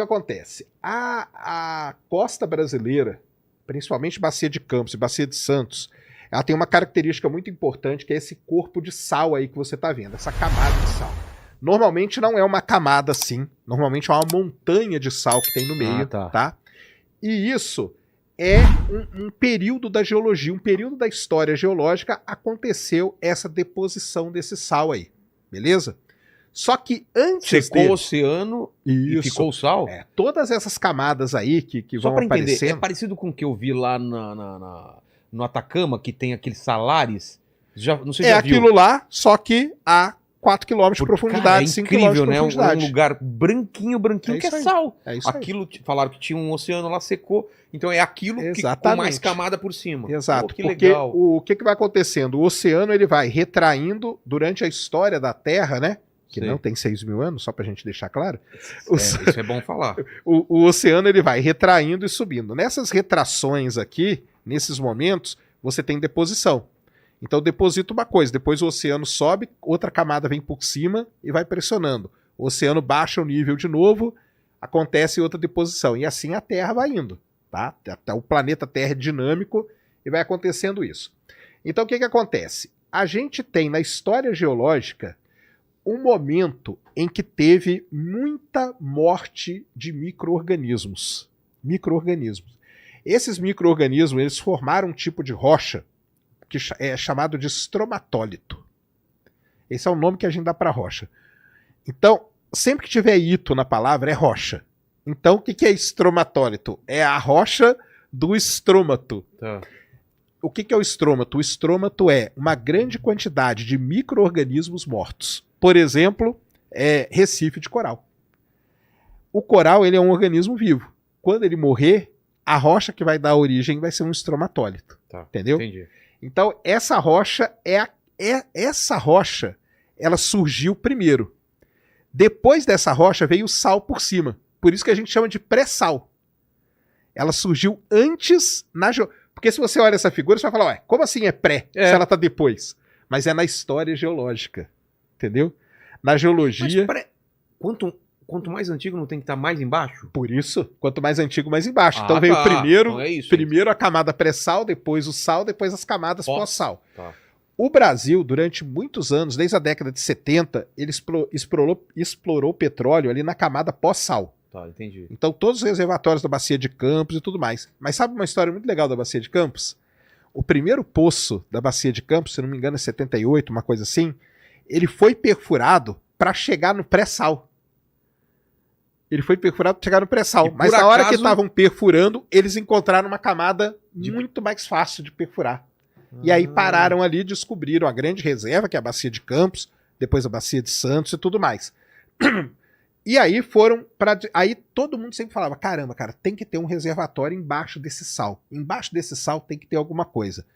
que acontece? A costa brasileira, principalmente Bacia de Campos e Bacia de Santos, ela tem uma característica muito importante, que é esse corpo de sal aí que você está vendo, essa camada de sal. Normalmente não é uma camada assim, normalmente é uma montanha de sal que tem no meio, tá? E isso é um período da geologia, um período da história geológica, aconteceu essa deposição desse sal aí, beleza? Só que antes secou o oceano e ficou o sal? Todas essas camadas aí que vão aparecendo... Só pra entender, é parecido com o que eu vi lá no Atacama, que tem aqueles salares? Não sei se já viu. Aquilo lá, só que a 4 km de profundidade, 5 km de profundidade. Né? Um lugar branquinho, que é sal. É isso aquilo, falaram que tinha um oceano lá, secou. Então é aquilo que com mais camada por cima. Exato. Pô, porque legal. O que vai acontecendo? O oceano ele vai retraindo durante a história da Terra, né? Que não tem 6 mil anos, só pra gente deixar claro. Isso é bom falar. O oceano ele vai retraindo e subindo. Nessas retrações aqui, nesses momentos, você tem deposição. Então deposita uma coisa, depois o oceano sobe, outra camada vem por cima e vai pressionando. O oceano baixa o nível de novo, acontece outra deposição. E assim a Terra vai indo. Tá? O planeta Terra é dinâmico e vai acontecendo isso. Então o que acontece? A gente tem na história geológica um momento em que teve muita morte de micro-organismos. Esses micro-organismos eles formaram um tipo de rocha que é chamado de estromatólito. Esse é o nome que a gente dá para rocha. Então, sempre que tiver ito na palavra, é rocha. Então, o que é estromatólito? É a rocha do estrômato. Tá. O que é o estrômato? O estrômato é uma grande quantidade de micro-organismos mortos. Por exemplo, recife de coral. O coral ele é um organismo vivo. Quando ele morrer, a rocha que vai dar origem vai ser um estromatólito. Tá, entendeu? Entendi. Então, essa rocha ela surgiu primeiro. Depois dessa rocha veio o sal por cima. Por isso que a gente chama de pré-sal. Ela surgiu antes porque se você olha essa figura, você vai falar, ué, como assim é pré? Se ela está depois. Mas é na história geológica. Entendeu? Na geologia... Mas quanto mais antigo não tem que estar mais embaixo? Por isso, quanto mais antigo, mais embaixo. Então veio primeiro a camada pré-sal, depois o sal, depois as camadas pós-sal. Tá. O Brasil, durante muitos anos, desde a década de 70, ele explorou petróleo ali na camada pós-sal. Tá, entendi. Então todos os reservatórios da Bacia de Campos e tudo mais. Mas sabe uma história muito legal da Bacia de Campos? O primeiro poço da Bacia de Campos, se não me engano é 78, uma coisa assim, ele foi perfurado para chegar no pré-sal. Mas na hora que estavam perfurando, eles encontraram uma camada muito mais fácil de perfurar. E aí pararam ali e descobriram a grande reserva, que é a Bacia de Campos, depois a Bacia de Santos e tudo mais. E aí aí todo mundo sempre falava, caramba, cara, tem que ter um reservatório embaixo desse sal. Embaixo desse sal tem que ter alguma coisa.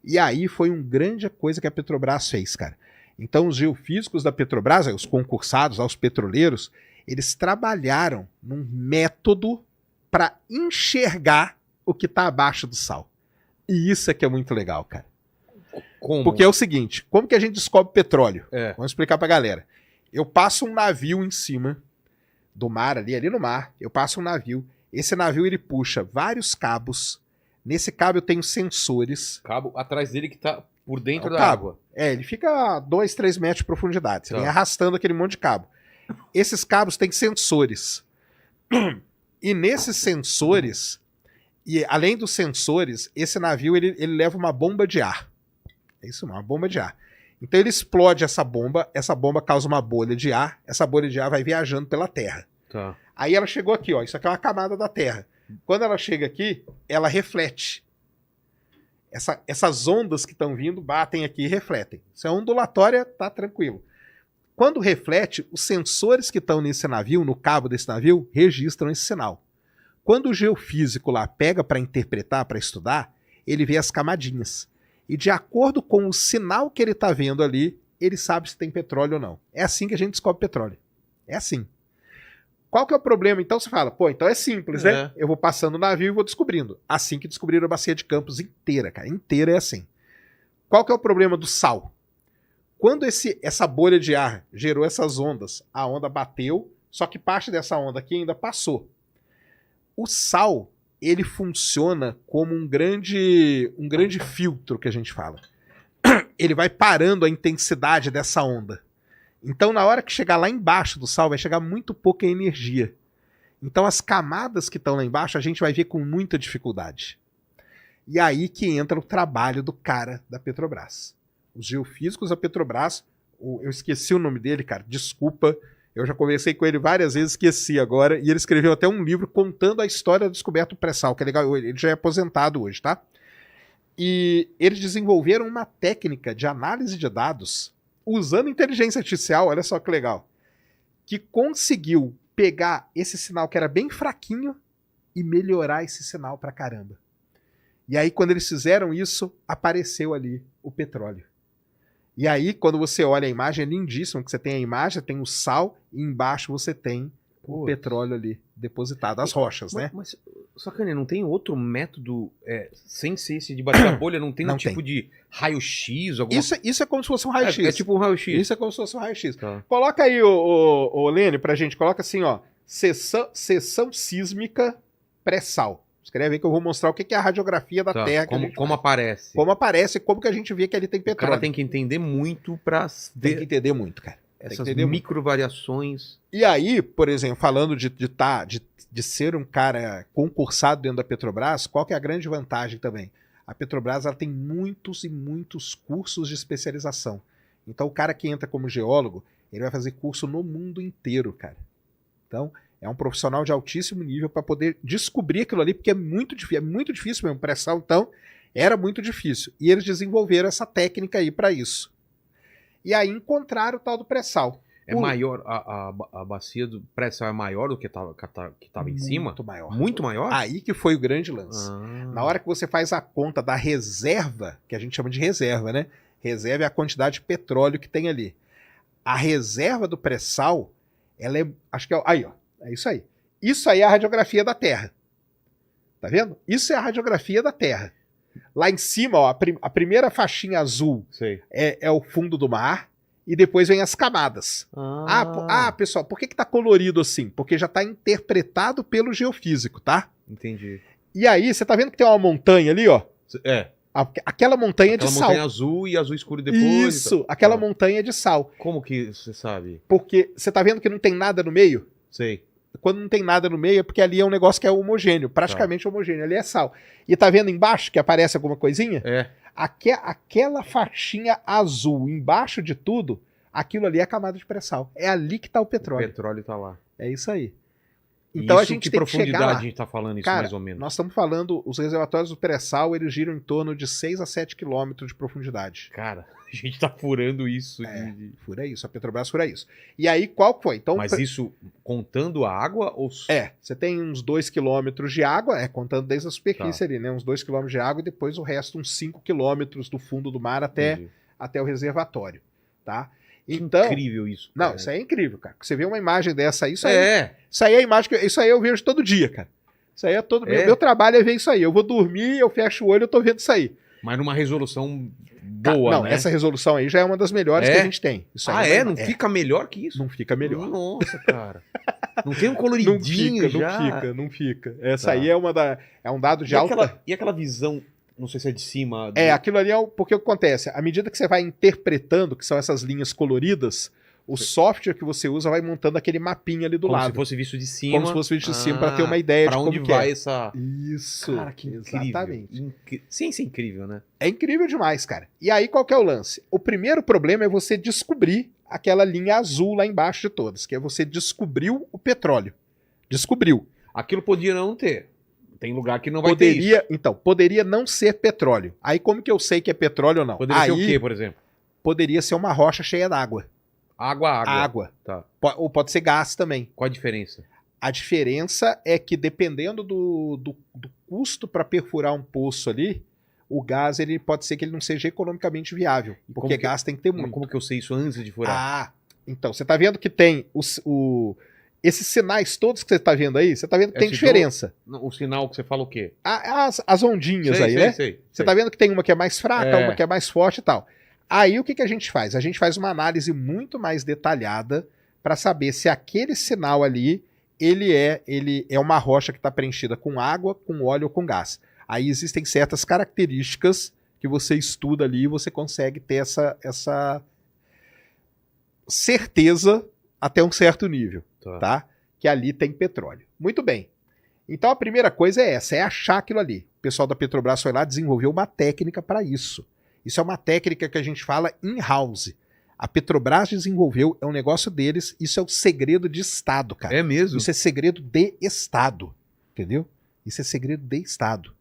E aí foi uma grande coisa que a Petrobras fez, cara. Então os geofísicos da Petrobras, os concursados, os petroleiros, eles trabalharam num método para enxergar o que está abaixo do sal. E isso é que é muito legal, cara. Como? Porque é o seguinte, como que a gente descobre petróleo? Vamos explicar pra galera. Eu passo um navio em cima do mar, ali no mar, eu passo um navio. Esse navio ele puxa vários cabos. Nesse cabo eu tenho sensores. Cabo atrás dele que tá por dentro da água. Ele fica a 2, 3 metros de profundidade. Você vem arrastando aquele monte de cabo. Esses cabos têm sensores. E nesses sensores, e além dos sensores, esse navio ele leva uma bomba de ar. É isso, uma bomba de ar. Então ele explode essa bomba causa uma bolha de ar, essa bolha de ar vai viajando pela Terra. Tá. Aí ela chegou aqui, ó, isso aqui é uma camada da Terra. Quando ela chega aqui, ela reflete. Essas ondas que estão vindo batem aqui e refletem. Se é ondulatória, tá tranquilo. Quando reflete, os sensores que estão nesse navio, no cabo desse navio, registram esse sinal. Quando o geofísico lá pega para interpretar, para estudar, ele vê as camadinhas. E de acordo com o sinal que ele está vendo ali, ele sabe se tem petróleo ou não. É assim que a gente descobre petróleo. É assim. Qual que é o problema? Então você fala, pô, então é simples, né? Eu vou passando o navio e vou descobrindo. Assim que descobriram a Bacia de Campos inteira, cara. Inteira é assim. Qual que é o problema do sal? Quando essa bolha de ar gerou essas ondas, a onda bateu, só que parte dessa onda aqui ainda passou. O sal, ele funciona como um grande filtro que a gente fala. Ele vai parando a intensidade dessa onda. Então, na hora que chegar lá embaixo do sal, vai chegar muito pouca energia. Então, as camadas que estão lá embaixo, a gente vai ver com muita dificuldade. E aí que entra o trabalho do cara da Petrobras. Os geofísicos da Petrobras, eu esqueci o nome dele, cara, desculpa, eu já conversei com ele várias vezes, esqueci agora, e ele escreveu até um livro contando a história da descoberta do pré-sal, que é legal, ele já é aposentado hoje, tá? E eles desenvolveram uma técnica de análise de dados usando inteligência artificial, olha só que legal, que conseguiu pegar esse sinal que era bem fraquinho e melhorar esse sinal pra caramba. E aí, quando eles fizeram isso, apareceu ali o petróleo. E aí, quando você olha a imagem, é lindíssimo, que você tem a imagem, tem o sal, e embaixo você tem o petróleo ali depositado, as rochas, né? Mas, Sacane, não tem outro método, sem ser esse de bater a bolha, não tem tipo de raio-x? Isso é como se fosse um raio-x. É tipo um raio-x. Isso é como se fosse um raio-x. Tá. Coloca aí, o Lênio, pra gente, coloca assim, ó, seção sísmica pré-sal. Escreve aí que eu vou mostrar o que é a radiografia da Terra. Como aparece. Como aparece, como que a gente vê que ali tem petróleo. O cara tem que entender muito pra... Tem que entender muito, cara. Essas microvariações. E aí, por exemplo, falando de ser um cara concursado dentro da Petrobras, qual que é a grande vantagem também? A Petrobras ela tem muitos e muitos cursos de especialização. Então o cara que entra como geólogo, ele vai fazer curso no mundo inteiro, cara. Então, é um profissional de altíssimo nível para poder descobrir aquilo ali, porque é muito difícil mesmo. Pré-sal, então, era muito difícil. E eles desenvolveram essa técnica aí para isso. E aí encontraram o tal do pré-sal. Maior, a bacia do pré-sal é maior do que estava em cima? Muito maior. Muito maior? Aí que foi o grande lance. Na hora que você faz a conta da reserva, que a gente chama de reserva, né? Reserva é a quantidade de petróleo que tem ali. A reserva do pré-sal, ela é... Acho que é... Aí, ó. É isso aí. Isso aí é a radiografia da Terra. Tá vendo? Isso é a radiografia da Terra. Lá em cima, ó, a primeira faixinha azul é o fundo do mar e depois vem as camadas. Pessoal, por que tá colorido assim? Porque já tá interpretado pelo geofísico, tá? Entendi. E aí, você tá vendo que tem uma montanha ali, ó? Aquela montanha de sal. Aquela montanha azul e azul escuro depois. Isso, aquela montanha de sal. Como que você sabe? Porque você tá vendo que não tem nada no meio? Sei. Quando não tem nada no meio é porque ali é um negócio que é homogêneo, praticamente homogêneo, ali é sal. E tá vendo embaixo que aparece alguma coisinha? Aquela faixinha azul embaixo de tudo, aquilo ali é a camada de pré-sal. É ali que tá o petróleo. O petróleo tá lá. É isso aí. Então a gente tem que chegar lá. Que profundidade a gente tá falando isso, mais ou menos? Nós estamos falando, os reservatórios do pré-sal, eles giram em torno de 6 a 7 quilômetros de profundidade. Cara, a gente tá furando isso. Fura isso, a Petrobras fura isso. E aí, qual foi? Então, mas isso contando a água? Ou... você tem uns 2 quilômetros de água, contando desde a superfície ali, né? Uns 2 quilômetros de água e depois o resto, uns 5 quilômetros do fundo do mar até o reservatório, tá? Então, incrível isso. Cara. Não, isso aí é incrível, cara. Você vê uma imagem dessa aí, isso aí é a imagem isso aí eu vejo todo dia, cara. Isso aí é todo meu trabalho é ver isso aí. Eu vou dormir, eu fecho o olho, eu tô vendo isso aí. Mas numa resolução boa, né? Essa resolução aí já é uma das melhores que a gente tem. Isso aí não fica melhor que isso? Não fica melhor. Nossa, cara. Não tem um coloridinho Não fica. Essa aí é um dado de alta... E aquela visão... Não sei se é de cima. Aquilo ali porque o que acontece? À medida que você vai interpretando, que são essas linhas coloridas, o software que você usa vai montando aquele mapinha ali do lado. Como se fosse visto de cima. Como se fosse visto de cima, para ter uma ideia de onde como vai essa... Isso. Cara, que incrível. Exatamente. Ciência é incrível, né? É incrível demais, cara. E aí, qual que é o lance? O primeiro problema é você descobrir aquela linha azul lá embaixo de todas, que é você descobriu o petróleo. Descobriu. Aquilo podia não ter. Tem lugar que não vai ter isso. Então, poderia não ser petróleo. Aí como que eu sei que é petróleo ou não? Poderia ser o quê, por exemplo? Poderia ser uma rocha cheia d'água. Água. Tá. Ou pode ser gás também. Qual a diferença? A diferença é que dependendo do custo para perfurar um poço ali, o gás ele pode ser que ele não seja economicamente viável. Porque gás tem que ter muito. Como que eu sei isso antes de furar? Então, você tá vendo que tem esses sinais todos que você tá vendo aí, você tá vendo que tem diferença. O sinal que você fala o quê? As ondinhas né? Você tá vendo que tem uma que é mais fraca, uma que é mais forte e tal. Aí o que a gente faz? A gente faz uma análise muito mais detalhada para saber se aquele sinal ali ele é uma rocha que está preenchida com água, com óleo ou com gás. Aí existem certas características que você estuda ali e você consegue ter essa certeza até um certo nível, tá? Que ali tem petróleo. Muito bem. Então a primeira coisa é essa, é achar aquilo ali. O pessoal da Petrobras foi lá e desenvolveu uma técnica para isso. Isso é uma técnica que a gente fala in-house. A Petrobras desenvolveu, é um negócio deles, isso é o segredo de Estado, cara. É mesmo? Isso é segredo de Estado, entendeu? Isso é segredo de Estado.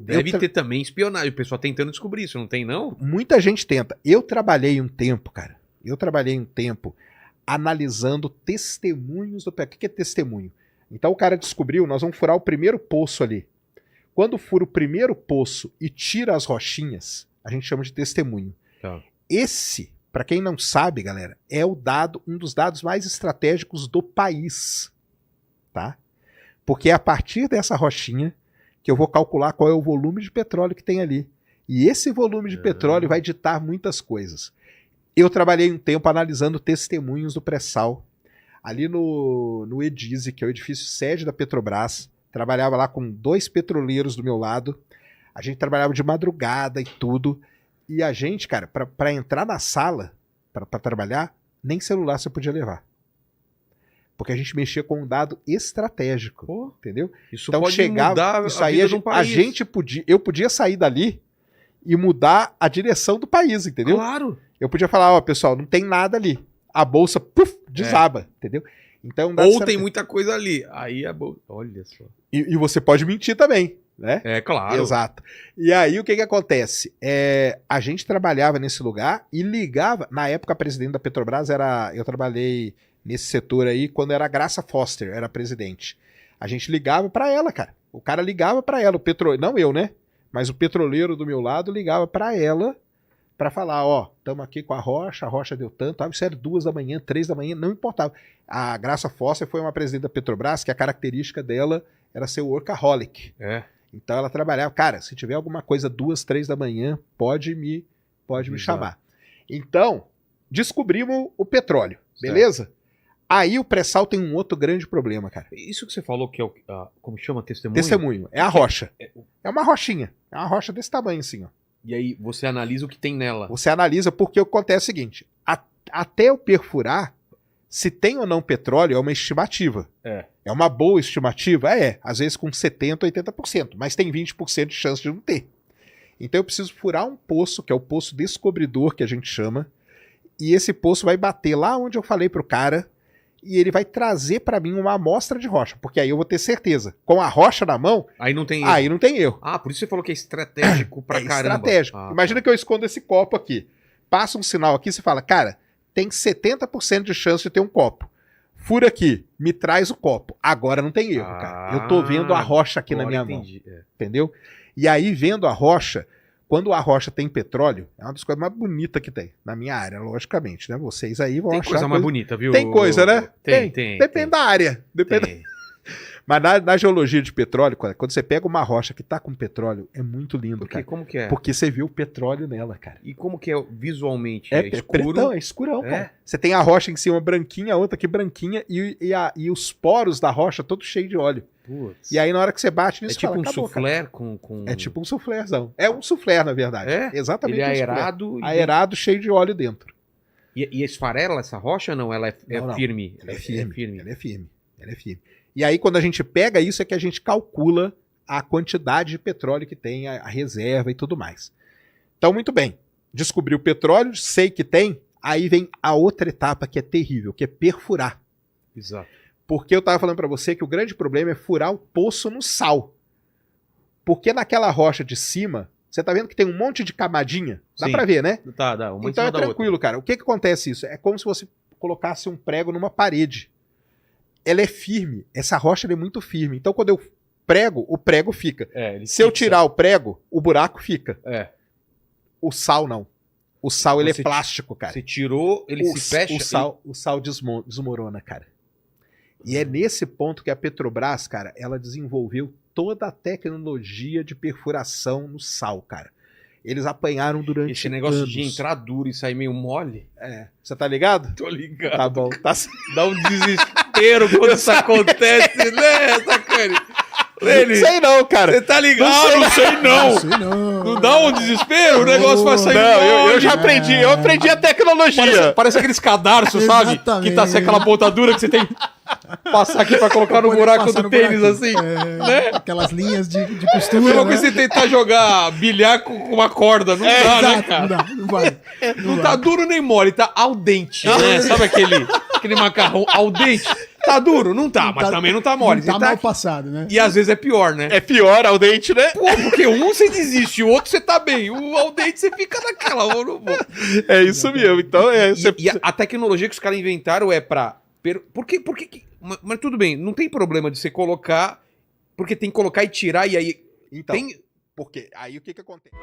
Deve ter também espionagem, o pessoal tentando descobrir isso, não tem não? Muita gente tenta. Eu trabalhei um tempo, cara, analisando testemunhos do petróleo. O que é testemunho? Então o cara descobriu, nós vamos furar o primeiro poço ali. Quando fura o primeiro poço e tira as rochinhas, a gente chama de testemunho. Tá. Esse, para quem não sabe, galera, é um dos dados mais estratégicos do país, tá? Porque é a partir dessa rochinha que eu vou calcular qual é o volume de petróleo que tem ali. E esse volume de petróleo vai ditar muitas coisas. Eu trabalhei um tempo analisando testemunhos do pré-sal, ali no Edise, que é o edifício sede da Petrobras. Trabalhava lá com 2 petroleiros do meu lado. A gente trabalhava de madrugada e tudo. E a gente, cara, para entrar na sala, para trabalhar, nem celular você podia levar. Porque a gente mexia com um dado estratégico, entendeu? Isso então pode mudar isso aí eu podia sair dali e mudar a direção do país, entendeu? Claro. Eu podia falar, ó, pessoal, não tem nada ali. A bolsa, desaba, entendeu? Então, ou tem muita coisa ali. Aí a bolsa, olha só. E você pode mentir também, né? É, claro. Exato. E aí, o que acontece? A gente trabalhava nesse lugar e ligava... Na época, a presidente da Petrobras eu trabalhei nesse setor aí quando era a Graça Foster, era presidente. A gente ligava pra ela, cara. O cara ligava pra ela, não eu, né? Mas o petroleiro do meu lado ligava pra ela pra falar, ó, estamos aqui com a rocha deu tanto, isso era 2 da manhã, 3 da manhã, não importava. A Graça Foster foi uma presidente da Petrobras que a característica dela era ser workaholic. Então ela trabalhava, cara, se tiver alguma coisa 2, 3 da manhã, pode me chamar. Então, descobrimos o petróleo, beleza? Aí o pré-sal tem um outro grande problema, cara. Isso que você falou que é o, como chama, testemunho? Testemunho, é a rocha. É uma rochinha, é uma rocha desse tamanho assim, ó. E aí você analisa o que tem nela. Você analisa porque acontece o seguinte, até eu perfurar, se tem ou não petróleo é uma estimativa. É uma boa estimativa? Às vezes com 70%, 80%, mas tem 20% de chance de não ter. Então eu preciso furar um poço, que é o poço descobridor, que a gente chama, e esse poço vai bater lá onde eu falei pro cara, e ele vai trazer para mim uma amostra de rocha, porque aí eu vou ter certeza. Com a rocha na mão, aí não tem erro. Aí não tem erro. Por isso você falou que é estratégico pra caramba. Estratégico. Imagina que eu escondo esse copo aqui. Passa um sinal aqui, você fala, cara, tem 70% de chance de ter um copo. Fura aqui, me traz o copo. Agora não tem erro, cara. Eu tô vendo a rocha aqui na minha mão. Entendeu? E aí, vendo a rocha, quando a rocha tem petróleo, é uma das coisas mais bonitas que tem, na minha área, logicamente, né? Vocês aí vão achar... Tem coisa mais bonita, viu? Tem coisa, né? Tem. Depende da área. Mas na geologia de petróleo, quando você pega uma rocha que tá com petróleo, é muito lindo, cara. Como que é? Porque você viu o petróleo nela, cara. E como que é visualmente? É escuro? É escurão, cara. Você tem a rocha em cima branquinha, a outra aqui branquinha, e os poros da rocha todos cheios de óleo. Putz. E aí na hora que você bate nisso, tipo fala, um soufflé com... É tipo um soufflézão. É um soufflé, na verdade. Exatamente. Ele é aerado. Aerado, cheio de óleo dentro. E esfarela essa rocha, não? Ela é firme? Ela é firme. Ela é firme. E aí, quando a gente pega isso, é que a gente calcula a quantidade de petróleo que tem, a reserva e tudo mais. Então, muito bem. Descobri o petróleo, sei que tem, aí vem a outra etapa que é terrível, que é perfurar. Exato. Porque eu estava falando para você que o grande problema é furar o poço no sal. Porque naquela rocha de cima, você tá vendo que tem um monte de camadinha? Dá para ver, né? Dá. Então é tranquilo, cara. O que acontece isso? É como se você colocasse um prego numa parede. Ela é firme. Essa rocha é muito firme. Então, quando eu prego, o prego fica. Se eu tirar o prego, o buraco fica. O sal, não. O sal, ele é plástico, cara. Você tirou, ele se fecha. O sal desmorona, cara. E é nesse ponto que a Petrobras, cara, ela desenvolveu toda a tecnologia de perfuração no sal, cara. Eles apanharam durante esse negócio de entrar duro e sair meio mole. Você tá ligado? Tô ligado. Tá bom. Dá um desespero. desespero quando isso acontece, né, Sacani? Não sei não, cara. Você tá ligado? Não sei não. Não dá um desespero? O negócio vai sair. Não, eu já aprendi. Eu aprendi a tecnologia. Parece aqueles cadarços, sabe? Que tá sem aquela pontadura que você tem que passar aqui pra colocar no buraco do tênis, assim. Né? Aquelas linhas de costura. Mesma coisa que você tentar jogar bilhar com uma corda. Não dá, né, cara? Não dá, não vai. Não tá duro nem mole, tá al dente, né? Sabe aquele macarrão al dente? Tá duro? Não tá, mas também não tá mole. Não tá mal passado, né? E às vezes é pior, né? É pior ao dente, né? Pô, porque um você desiste, o outro você tá bem. O ao dente você fica naquela. Eu não vou. É isso mesmo. Então E a tecnologia que os caras inventaram é pra... Por que... Mas tudo bem, não tem problema de você colocar... Porque tem que colocar e tirar e aí... Então, tem... porque aí o que acontece?